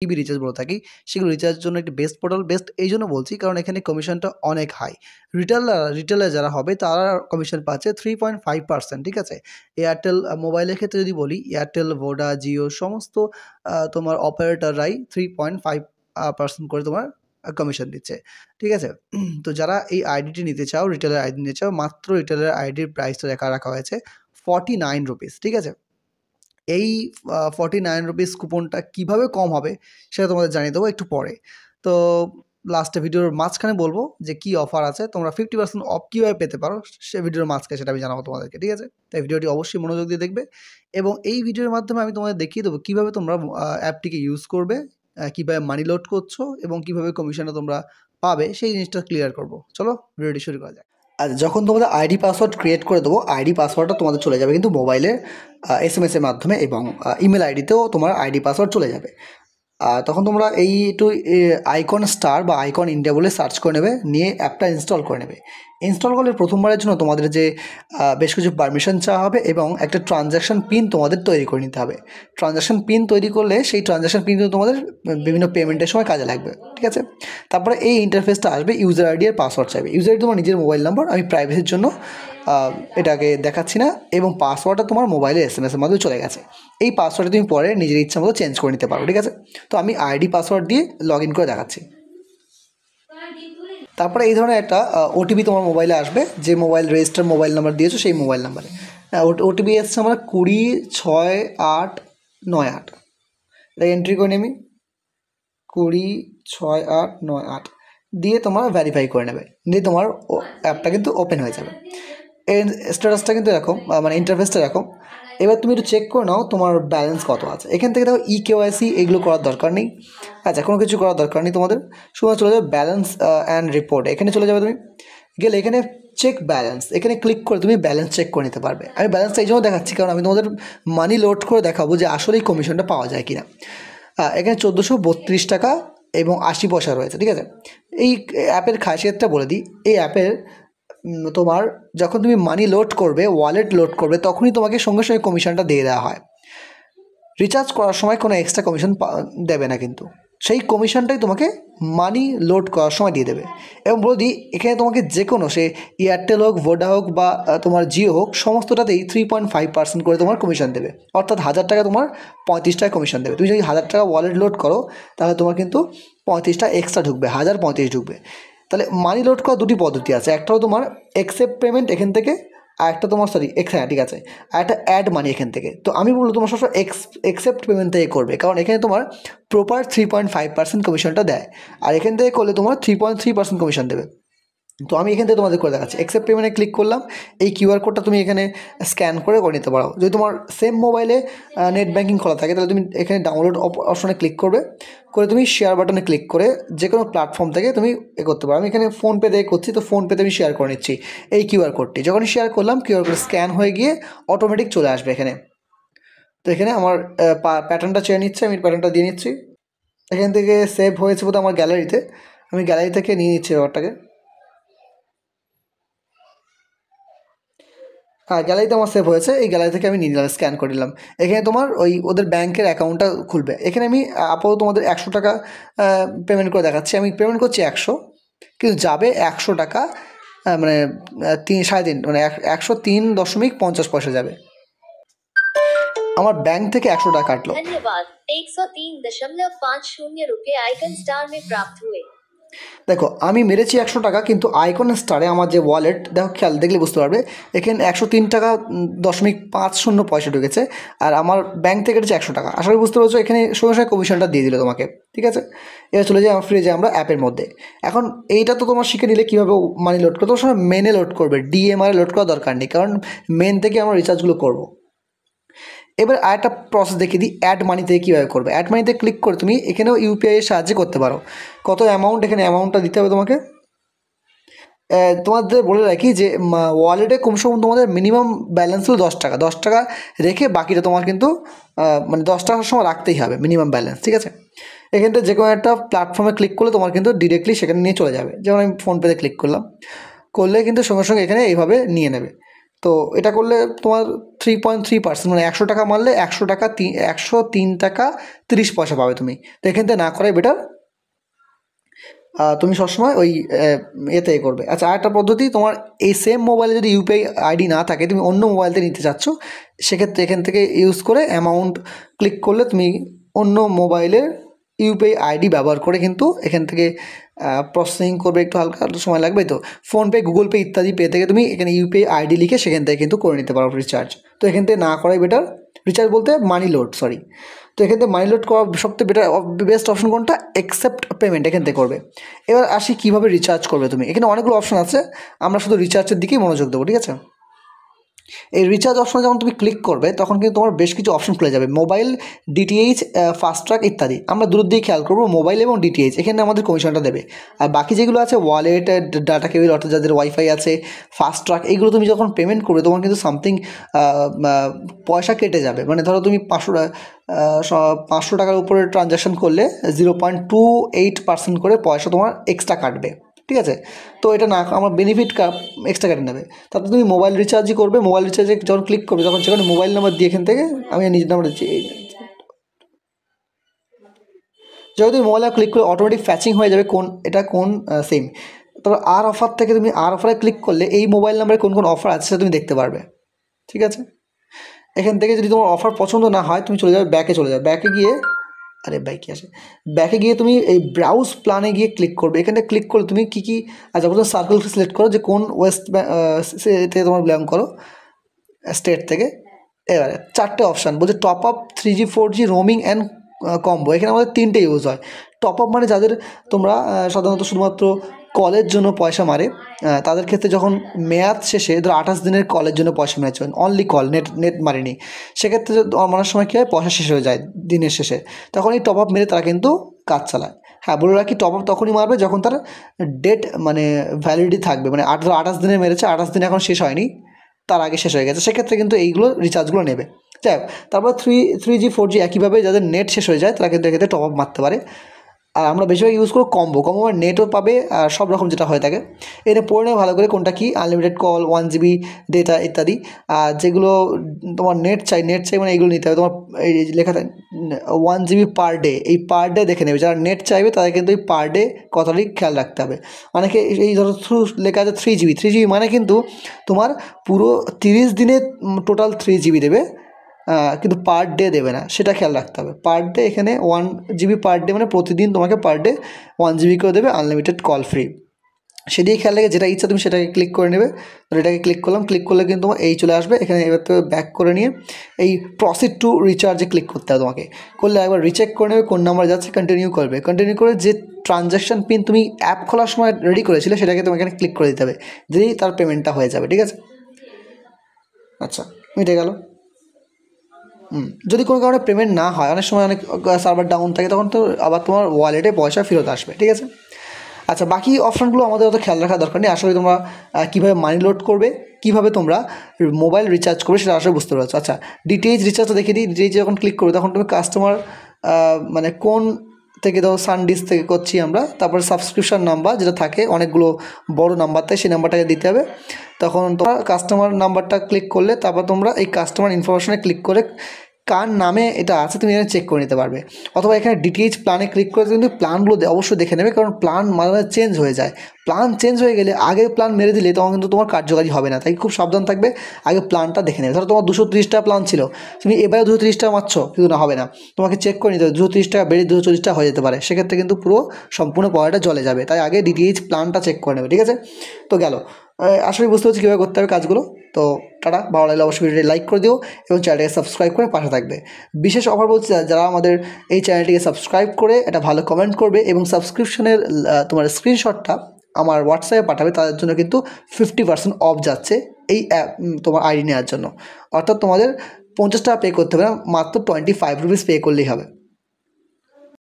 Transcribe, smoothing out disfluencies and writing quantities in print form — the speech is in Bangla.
টিভি রিচার্জ বলে থাকি, সেগুলো রিচার্জের জন্য একটি বেস্ট পোর্টাল। বেস্ট এই জন্য বলছি কারণ এখানে কমিশনটা অনেক হাই। রিটেলার যারা হবে তারা কমিশন পাচ্ছে 3.5%, ঠিক আছে? এয়ারটেল মোবাইলের ক্ষেত্রে যদি বলি, এয়ারটেল, ভোডা, জিও সমস্ত তোমার অপারেটররাই 3.5% করে তোমার কমিশন দিচ্ছে, ঠিক আছে? তো যারা এই আইডিটি নিতে চাও, রিটেলার আইডি নিতে চাও, মাত্র রিটেলার আইডির প্রাইসটা রাখা হয়েছে 49 রুপিস, ঠিক আছে? এই 49 রুপিস কুপনটা কীভাবে কম হবে সেটা তোমাদের জানিয়ে দেবো একটু পরে। তো লাস্টে ভিডিওর মাঝখানে বলবো যে কী অফার আছে, তোমরা 50% অফ কীভাবে পেতে পারো সে ভিডিওর মাঝখানে সেটা আমি জানাবো তোমাদেরকে, ঠিক আছে? তাই ভিডিওটি অবশ্যই মনোযোগ দিয়ে দেখবে এবং এই ভিডিওর মাধ্যমে আমি তোমাদের দেখিয়ে দেবো কীভাবে তোমরা অ্যাপটিকে ইউজ করবে, কীভাবে মানি লোড করছো এবং কীভাবে কমিশনটা তোমরা পাবে সেই জিনিসটা ক্লিয়ার করবো। চলো ভিডিওটি শুরু করা যাক। আর যখন তোমাদের আইডি পাসওয়ার্ড ক্রিয়েট করে দেবো, আইডি পাসওয়ার্ডটা তোমাদের চলে যাবে কিন্তু মোবাইলের SMS-এর মাধ্যমে এবং ইমেল আইডিতেও তোমার আইডি পাসওয়ার্ড চলে যাবে। তখন তোমরা এই একটু আইকন স্টার বা আইকন ইন্ডিয়া বলে সার্চ করে নেবে, নিয়ে অ্যাপটা ইনস্টল করে নেবে। ইনস্টল করলে প্রথমবারের জন্য তোমাদের যে বেশ কিছু পারমিশন চাওয়া হবে এবং একটা ট্রানজ্যাকশন পিন তোমাদের তৈরি করে নিতে হবে। ট্রানজ্যাকশন পিন তৈরি করলে সেই ট্রানজ্যাকশন পিন তোমাদের বিভিন্ন পেমেন্টের সময় কাজে লাগবে, ঠিক আছে? তারপরে এই ইন্টারফেসটা আসবে, ইউজার আইডি আর পাসওয়ার্ড চাইবে। ইউজার আইডি তোমার নিজের মোবাইল নাম্বার, আমি প্রাইভেসির জন্য এটাকে দেখাচ্ছি না, এবং পাসওয়ার্ডটা তোমার মোবাইলে SMS-এর মাধ্যমে চলে গেছে। এই পাসওয়ার্ডটা তুমি পরে নিজের ইচ্ছা মতো চেঞ্জ করে নিতে পারো, ঠিক আছে? তো আমি আইডি পাসওয়ার্ড দিয়ে লগ ইন করে দেখাচ্ছি। তারপরে এই ধরনের একটা OTP তোমার মোবাইলে আসবে, যে মোবাইল রেজিস্টার মোবাইল নাম্বার দিয়েছো সেই মোবাইল নাম্বারে। OTP এসছে আমার 206898। এটা এন্ট্রি করে নেমি 206898 দিয়ে তোমার ভেরিফাই করে নেবে, দিয়ে তোমার অ্যাপটা কিন্তু ওপেন হয়ে যাবে। এর স্ট্যাটাসটা কিন্তু এরকম, মানে ইন্টারফেসটা এরকম। এবার তুমি একটু চেক করে নাও তোমার ব্যালেন্স কত আছে। এখান থেকে দেখো KYC এগুলো করার দরকার নেই, আচ্ছা কোনো কিছু করার দরকার নেই তোমাদের। শুধু চলে যাবে ব্যালেন্স অ্যান্ড রিপোর্ট, এখানে চলে যাবে তুমি। গেলে এখানে চেক ব্যালেন্স, এখানে ক্লিক করে তুমি ব্যালেন্স চেক করে নিতে পারবে। আমি ব্যালেন্সটা এই জন্য দেখাচ্ছি কারণ আমি তোমাদের মানি লোড করে দেখাবো যে আসলেই কমিশনটা পাওয়া যায় কি না। এখানে 1432 টাকা এবং 80 পয়সা রয়েছে, ঠিক আছে? এই অ্যাপের খাসিয়তটা বলে দিই, এই অ্যাপের তোমার যখন তুমি মানি লোড করবে, ওয়ালেট লোড করবে, তখনই তোমাকে সঙ্গে সঙ্গে কমিশনটা দিয়ে দেওয়া হয়। রিচার্জ করার সময় কোনো এক্সট্রা কমিশন দেবে না, কিন্তু সেই কমিশনটাই তোমাকে মানি লোড করার সময় দিয়ে দেবে। এবং বলে দিই এখানে তোমাকে যে কোনো, সে এয়ারটেল হোক, ভোডা হোক বা তোমার জিও হোক, সমস্তটাতেই 3.5% করে তোমার কমিশন দেবে। অর্থাৎ 1000 টাকা তোমার 35 টাকা কমিশন দেবে। তুমি যদি 1000 টাকা ওয়ালেট লোড করো তাহলে তোমার কিন্তু 35টা এক্সট্রা ঢুকবে, 1035 ঢুকবে। তাহলে মানি লোড করার দুটি পদ্ধতি আছে, একটা হলো তোমার অ্যাকসেপ্ট পেমেন্ট এখান থেকে, আর একটা তোমার হ্যাঁ ঠিক আছে, আর একটা অ্যাড মানি এখান থেকে। তো আমি বলবো তোমার সবসময় অ্যাকসেপ্ট পেমেন্ট থেকে করবে, কারণ এখানে তোমার প্রপার 3.5% কমিশনটা দেয়, আর এখান থেকে করলে তোমার 3.3% কমিশন দেবে। তো আমি এখান থেকে তোমাদের করে দেখাচ্ছি। অ্যাকসেপ্ট পেমেন্টে ক্লিক করলাম, এই QR কোডটা তুমি এখানে স্ক্যান করে নিতে পারো। যদি তোমার সেম মোবাইলে নেট ব্যাঙ্কিং খোলা থাকে তাহলে তুমি এখানে ডাউনলোড অপশনে ক্লিক করবে, করে তুমি শেয়ার বাটনে ক্লিক করে যে কোনো প্ল্যাটফর্ম থেকে তুমি করতে পারো। আমি এখানে ফোনপে দিয়ে করছি, তো ফোনপেতে আমি শেয়ার করে নিচ্ছি এই QR কোডটি। যখনই শেয়ার করলাম QR কোড স্ক্যান হয়ে গিয়ে অটোমেটিক চলে আসবে এখানে। তো এখানে আমার প্যাটার্নটা চেয়ে নিচ্ছে, আমি প্যাটার্নটা দিয়ে নিচ্ছি। এখান থেকে সেভ হয়েছে বোধহয় আমার গ্যালারিতে, আমি গ্যালারি থেকে নিয়ে নিচ্ছি ব্যাপারটাকে। হ্যাঁ, গ্যালারিতে আমার সেভ হয়েছে, এই গ্যালারি থেকে আমি নিয়ে নিলাম, স্ক্যান করে নিলাম। এখানে তোমার ওই ওদের ব্যাংকের অ্যাকাউন্টটা খুলবে। এখানে আমি আপাতত তোমাদের 100 টাকা পেমেন্ট করে দেখাচ্ছি। আমি পেমেন্ট করছি 100, কিন্তু যাবে 100 টাকা, মানে 3.5 মানে 103.50 পয়সা যাবে। আমার ব্যাংক থেকে 100 টাকা কাটলো। धन्यवाद, 103.50 रुपये आइकन स्टार में प्राप्त हुए। দেখো আমি মেরেছি 100 টাকা, কিন্তু আইকন স্টারে আমার যে ওয়ালেট, দেখো খেয়াল দেখলে বুঝতে পারবে এখানে 103 টাকা 0.50 পয়সা ঢুকেছে, আর আমার ব্যাংক থেকে কেটেছে 100 টাকা। আশা করি বুঝতে পারছো, এখানে সঙ্গে সঙ্গে কমিশনটা দিয়ে দিল তোমাকে, ঠিক আছে? এবার চলে যাই ফিরে যাই আমরা অ্যাপের মধ্যে। এখন এইটা তো তোমার শিখে নিলে কীভাবে মানি লোড করতে, তোমার সময় মেনে লোড করবে, DMR লোড করার দরকার নেই, কারণ মেন থেকে আমরা রিচার্জগুলো করবো। এবার আরেকটা প্রসেস দেখিয়ে দিই, অ্যাড মানিতে কীভাবে করবে। অ্যাড মানিতে ক্লিক করে তুমি এখানেও UPI এর সাহায্যে করতে পারো। কত অ্যামাউন্ট, এখানে অ্যামাউন্টটা দিতে হবে তোমাকে। তোমাদের বলে রাখি যে ওয়ালেটে কমসে কম তোমাদের মিনিমাম ব্যালেন্স হলো 10 টাকা। 10 টাকা রেখে বাকিটা তোমার কিন্তু মানে 10 টাকার সময় রাখতেই হবে মিনিমাম ব্যালেন্স, ঠিক আছে? এখান থেকে যে কোনো একটা প্ল্যাটফর্মে ক্লিক করলে তোমার কিন্তু ডিরেক্টলি সেখানে নিয়ে চলে যাবে। যেমন আমি ফোনপেতে ক্লিক করলাম, করলে কিন্তু সঙ্গে সঙ্গে এখানে এইভাবে নিয়ে নেবে। তো এটা করলে তোমার 3.3%, মানে 100 টাকা মারলে 103 টাকা 30 পয়সা পাবে তুমি। তো এখান থেকে না করাই বেটার, তুমি সবসময় ওই এতে করবে। আচ্ছা, আরেকটা পদ্ধতি, তোমার এই সেম মোবাইলে যদি ইউপিআই আইডি না থাকে, তুমি অন্য মোবাইলতে নিতে চাচ্ছ, সেক্ষেত্রে এখান থেকে ইউজ করে অ্যামাউন্ট ক্লিক করলে তুমি অন্য মোবাইলের ইউপিআই আইডি ব্যবহার করে কিন্তু এখান থেকে প্রসেসিং করবে, একটু হালকা সময় লাগবে। তো ফোনপে, গুগল পে ইত্যাদি পে থেকে তুমি এখানে ইউপিআই আইডি লিখে সেখান থেকে কিন্তু করে নিতে পারো রিচার্জ। তো এখান থেকে না করাই বেটার, রিচার্জ বলতে মানি লোড, সরি। তো এখান থেকে মানি লোড করা সবথেকে বেটার, বেস্ট অপশন কোনটা? অ্যাকসেপ্ট পেমেন্ট, এখান থেকে করবে। এবার আসি কীভাবে রিচার্জ করবে তুমি। এখানে অনেকগুলো অপশন আছে, আমরা শুধু রিচার্জের দিকেই মনোযোগ দেবো, ঠিক আছে? এই রিচার্জ অপশনে যখন তুমি ক্লিক করবে তখন কিন্তু তোমার বেশ কিছু অপশন খুলে যাবে, মোবাইল, ডিটিএইচ, ফাস্ট্রাক ইত্যাদি। আমরা দূর দিয়ে খেয়াল করবো মোবাইল এবং ডিটিএইচ, এখানে আমাদের কমিশনটা দেবে। আর বাকি যেগুলো আছে ওয়ালেট, ডাটা কেবল, অর্থাৎ যাদের ওয়াইফাই আছে, ফাস্ট্রাক, এইগুলো তুমি যখন পেমেন্ট করবে তোমার কিন্তু সামথিং পয়সা কেটে যাবে। মানে ধরো তুমি 500 টাকার উপরে ট্রানজ্যাকশন করলে 0.28% করে পয়সা তোমার এক্সট্রা কাটবে, ঠিক আছে? তো এটা না, আমার বেনিফিট এক্সট্রা কেটে নেবে। তারপর তুমি মোবাইল রিচার্জই করবে, মোবাইল রিচার্জে যখন ক্লিক করবে তখন সেখানে মোবাইল নাম্বার দিয়ে এখান থেকে, আমি নিজের নাম্বার দিচ্ছি, যখন তুমি মোবাইলে ক্লিক করে অটোমেটিক ফ্যাচিং হয়ে যাবে কোন সিম। তারপর আর অফার থেকে তুমি আর অফারে ক্লিক করলে এই মোবাইল নাম্বারে কোন কোন অফার আছে সেটা তুমি দেখতে পারবে, ঠিক আছে? এখান থেকে যদি তোমার অফার পছন্দ না হয় তুমি চলে যাবে ব্যাকে, ব্যাকে গিয়ে, আরে ভাই কী আসে, ব্যাকে গিয়ে তুমি এই ব্রাউজ প্ল্যানে গিয়ে ক্লিক করবে। এখানে ক্লিক করে তুমি কী আচ্ছা, প্রথমে সার্কেল সিলেক্ট করো যে কোন ওয়েস্ট থেকে তোমার বিলং করো, স্টেট থেকে। এবারে 4টে অপশান বলছে, top up, 3G 4G, roaming and combo. এখানে আমাদের 3টে ইউজ হয়। টপ আপ মানে যাদের তোমরা সাধারণত শুধুমাত্র কলের জন্য পয়সা মারে, তাদের ক্ষেত্রে যখন মেয়াদ শেষে, ধরো 28 দিনের কলের জন্য পয়সা মেরেছেন, অনলি কল, নেট মারেনি, সেক্ষেত্রে মারার সময় কী হয়, পয়সা শেষ হয়ে যায় দিনের শেষে, তখন এই টপ আপ মেরে তারা কিন্তু কাজ চালায়। হ্যাঁ, বলে রাখি, টপ আপ তখনই মারবে যখন তার ডেট, মানে ভ্যালিডিটি থাকবে, মানে 28 দিনে মেরেছে, 28 দিন এখন শেষ হয়নি, তার আগে শেষ হয়ে গেছে, সেক্ষেত্রে কিন্তু এইগুলো রিচার্জগুলো নেবে। যাই হোক, তারপর 3G 4G একইভাবে যাদের নেট শেষ হয়ে যায় তারা কিন্তু এক্ষেত্রে টপ আপ মারতে পারে। আর আমরা বেশিরভাগ ইউজ করবো কম্বো মানে নেটও পাবে আর সব রকম যেটা হয়ে থাকে। এনে পড়ে নেবে ভালো করে কোনটা কি, আনলিমিটেড কল, 1GB ডেটা ইত্যাদি। আর যেগুলো তোমার নেট চাই মানে এইগুলো নিতে হবে। তোমার এই লেখা থাকে 1GB পার ডে, এই পার ডে দেখে নেবে। যারা নেট চাইবে তাদের কিন্তু এই পার ডে কথাটি খেয়াল রাখতে হবে। অনেকে এই ধরো লেখা আছে 3GB মানে কিন্তু তোমার পুরো 30 দিনে টোটাল 3GB দেবে, কিন্তু পার ডে দেবে না, সেটা খেয়াল রাখতে হবে। পার ডে এখানে 1GB পার ডে, মানে প্রতিদিন তোমাকে পার ডে 1GB করে দেবে, আনলিমিটেড কল ফ্রি। সেদিকে খেয়াল রেখে যেটা ইচ্ছা তুমি সেটাকে ক্লিক করে নেবে। তো এটাকে ক্লিক করলাম, ক্লিক করলে কিন্তু তোমার এই চলে আসবে এখানে। এবার তো ব্যাক করে নিয়ে এই প্রসিড টু রিচার্জে ক্লিক করতে হবে তোমাকে। করলে একবার রিচেক করে নেবে কোন নাম্বার যাচ্ছে, কন্টিনিউ করবে। কন্টিনিউ করে যে ট্রানজ্যাকশন পিন তুমি অ্যাপ খোলার সময় রেডি করেছিলে সেটাকে তোমাকে এখানে ক্লিক করে দিতে হবে, যেই তার পেমেন্টটা হয়ে যাবে, ঠিক আছে? আচ্ছা, মিটে গেল। যদি কোনো কারণে পেমেন্ট না হয়, অনেক সময় অনেক সার্ভার ডাউন থাকে, তখন তো আবার তোমার ওয়ালেটে পয়সা ফেরত আসবে, ঠিক আছে? আচ্ছা, বাকি অপশানগুলো আমাদের অত খেয়াল রাখার দরকার নেই। আসলে তোমরা কীভাবে মানি লোড করবে, কীভাবে তোমরা মোবাইল রিচার্জ করবে সেটা আসলে বুঝতে পারছো। আচ্ছা, ডিটিএইচ রিচার্জটা দেখে দিই। ডিটিএইচ যখন ক্লিক করবে তখন তুমি কাস্টমার, মানে কোন থেকে, ধরো সানডিস থেকে করছি আমরা, তারপরে সাবস্ক্রিপশন নাম্বার যেটা থাকে অনেকগুলো বড় নাম্বার থাকে, সেই নাম্বারটাকে দিতে হবে। তখন তোমরা কাস্টমার নাম্বারটা ক্লিক করলে তারপর তোমরা এই কাস্টমার ইনফরমেশনে ক্লিক করে কার নামে এটা আছে তুমি এখানে চেক করে নিতে পারবে। অথবা এখানে ডিটিএইচ প্ল্যানে ক্লিক করে কিন্তু প্ল্যানগুলো অবশ্যই দেখে নেবে, কারণ প্ল্যান মাঝে মাঝে চেঞ্জ হয়ে যায়। প্ল্যান চেঞ্জ হয়ে গেলে আগের প্ল্যান মেরে দিলে তখন কিন্তু তোমার কার্যকারী হবে না, তাই খুব সাবধান থাকবে, আগে প্ল্যানটা দেখে নেবে। ধরো তোমার 230 টাকা প্ল্যান ছিল, তুমি এবারে 230 টাকা মারছো, কিন্তু না, হবে না, তোমাকে চেক করে নিতে হবে। 230 টাকা বেড়ে 240 টাকা হয়ে যেতে পারে, সেক্ষেত্রে কিন্তু পুরো সম্পূর্ণ পয়সাটা জলে যাবে। তাই আগে ডিটিএইচ প্ল্যানটা চেক করে নেবে, ঠিক আছে? তো গেল, আসলে বুঝতে পারছি কীভাবে করতে হবে কাজগুলো। তো টাটা, ভালো লাগলে অবশ্যই ভিডিওটি লাইক করে দিও এবং চ্যানেলটিকে সাবস্ক্রাইব করে পাশে থাকবে। বিশেষ অফার বলছি, যারা আমাদের এই চ্যানেলটিকে সাবস্ক্রাইব করে একটা ভালো কমেন্ট করবে এবং সাবস্ক্রিপশনের তোমার স্ক্রিনশটটা আমার হোয়াটসঅ্যাপে পাঠাবে, তাদের জন্য কিন্তু 50% অফ যাচ্ছে এই অ্যাপ তোমার আইডি নেওয়ার জন্য। অর্থাৎ তোমাদের 50 টাকা পে করতে হবে না, মাত্র 25 রুপিস পে করলেই হবে।